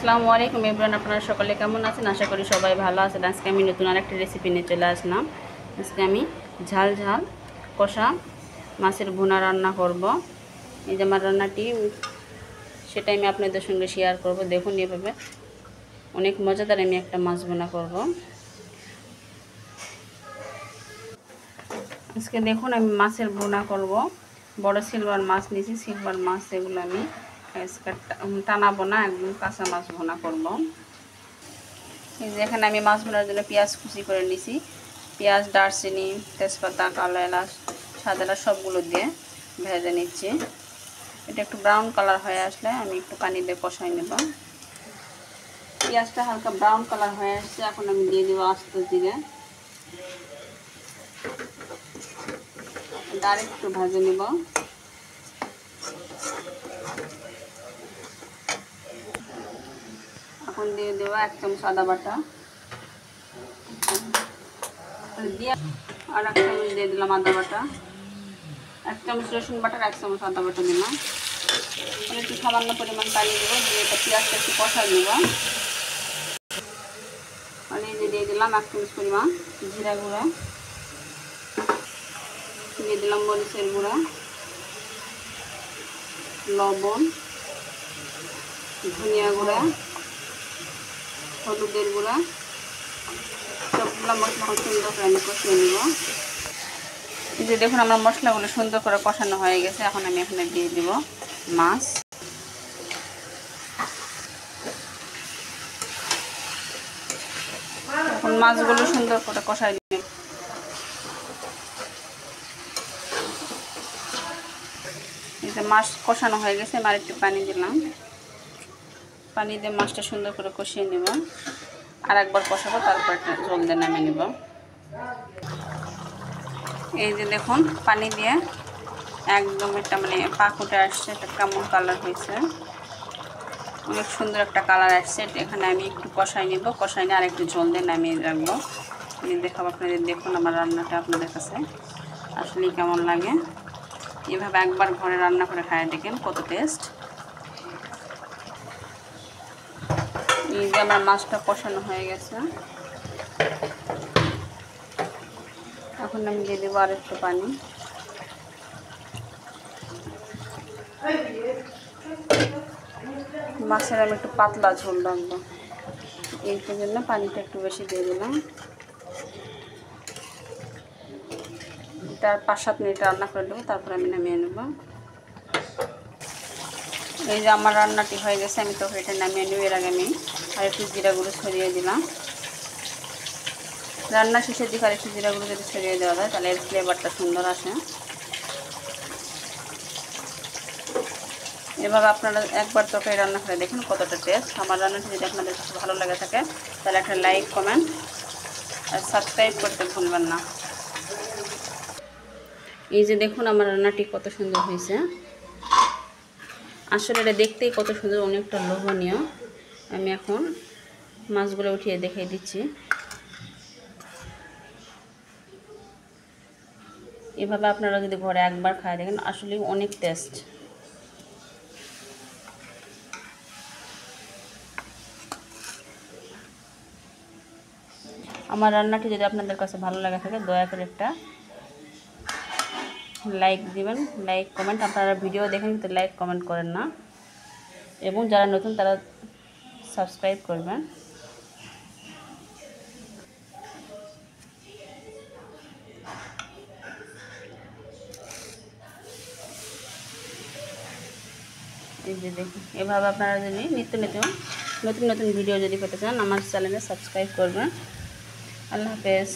আসসালামু আলাইকুম এভরিওয়ান, আপনারা সকলে কেমন আছেন? আশা করি সবাই ভালো আছেন। আজকে আমি নতুন আরেকটা রেসিপি নিয়ে চলে আসলাম। আজকে আমি ঝাল ঝাল কষা মাছের ভুনা রান্না করব। এই যে আমার রান্নাটি, সেটাই আমি আপনাদের সঙ্গে শেয়ার করব। দেখুন, এভাবে অনেক মজাদার আমি একটা মাছ ভুনা করব। আজকে দেখুন আমি মাছের ভুনা করব। বড় সিলভার মাছ নিয়েছি, সিলভার মাছ এগুলো আমি টানাবো না, একদম কাঁচা মাছ ভুনা করব। এই যে এখানে আমি মাছ ভুনার জন্য পেঁয়াজ কুচি করে নিয়েছি। পেঁয়াজ, দারচিনি, তেজপাতা, কালো এলাচ, সাদা এলাচ সবগুলো দিয়ে ভেজে নিচ্ছি। এটা একটু ব্রাউন কালার হয়ে আসলে আমি একটু পানি দিয়ে কষাই নেব। পেঁয়াজটা হালকা ব্রাউন কালার হয়ে আসছে, এখন আমি দিয়ে দেবো আস্ত জিরে। আর একটু ভেজে নেব। এখন দিয়ে দেবো 1 চামচ আদা বাটা, দিয়ে আর 1 চামচ দিয়ে দিলাম আদা বাটা, 1 চামচ রসুন বাটার 1 চামচ আদা বাটা দিলাম। একটু সামান্য পরিমাণ পানি দেবো, দিয়ে এটা পেঁয়াজটা একটু কষাই দেব। আর এই যে দিয়ে দিলাম 1 চামচ পরিমাণ জিরা গুঁড়া, দিয়ে দিলাম মরিচের গুঁড়া, লবণ, ধনিয়া গুঁড়া, হলুদের গুঁড়া, সবগুলো মশলা সুন্দর করে আমি কষিয়ে নেব। এই যে দেখুন আমার মশলাগুলো সুন্দর করে কষানো হয়ে গেছে। এখন আমি এখানে দিয়ে দিব মাছ। এখন মাছগুলো সুন্দর করে কষাই দিই। এই যে মাছ কষানো হয়ে গেছে, আমি আরেকটু পানি দিলাম। পানি দিয়ে মাছটা সুন্দর করে কষিয়ে নেব। আর একবার কষাবো, তারপর জল দিয়ে নামিয়ে নেব। এই যে দেখুন পানি দিয়ে একদম একটা পাক উঠে আসছে, একটা কেমন কালার হয়েছে, অনেক সুন্দর একটা কালার আসছে। এখানে আমি একটু কষাই নেব, কষাই নিয়ে আর একটু জল দিয়ে নামিয়ে রাখবো। আমি দেখাবো আপনাদের। দেখুন আমার রান্নাটা আপনাদের কাছে আসলেই কেমন লাগে। এভাবে একবার ঘরে রান্না করে খায় দেখেন কত টেস্ট। এই যে আমার মাছটা কষানো হয়ে গেছে, এখন আমি দিয়ে দেবো আর একটু পানি। মাছের আমি একটু পাতলা ঝোল রাখবো, এই জন্য পানিটা একটু বেশি দিয়ে দিলাম। এটা 5-7 মিনিট রান্না করে দেবো, তারপর আমি নামিয়ে নেব। এই যে আমার রান্নাটি হয়ে গেছে, আমি তো এটা নামিয়ে নেব। এর আগে আমি আর একটু জিরা গুঁড়ো ছড়িয়ে দিলাম। রান্না শেষের দিকে আর একটু জিরা গুঁড়ো যদি ছড়িয়ে দেওয়া যায় তাহলে এর ফ্লেভারটা সুন্দর আসে। এভাবে আপনারা একবার তরকারি রান্না করে দেখুন কতটা টেস্ট। আমার রান্নাটি যদি আপনাদের ভালো লাগে থাকে তাহলে একটা লাইক, কমেন্ট আর সাবস্ক্রাইব করতে ভুলবেন না। এই যে দেখুন আমার রান্নাটি কত সুন্দর হয়েছে। আসলে এটা দেখতেই কত সুন্দর, অনেকটা লোভনীয়। আমি এখন মাছগুলো উঠিয়ে দেখিয়ে দিচ্ছি। এভাবে আপনারা যদি ঘরে একবার খায় দেখেন, আসলে অনেক টেস্ট। আমার রান্নাটি যদি আপনাদের কাছে ভালো লাগে থাকে দয়া করে একটা লাইক দিবেন, লাইক কমেন্ট। আপনারা ভিডিও দেখেন কিন্তু লাইক কমেন্ট করেন না, এবং যারা নতুন তারা সাবস্ক্রাইব করবেন। এই যে দেখুন এভাবে আপনারা যদি নিত্য নতুন ভিডিও যদি পেতে চান আমার চ্যানেলে সাবস্ক্রাইব করবেন। আল্লাহ হাফেজ।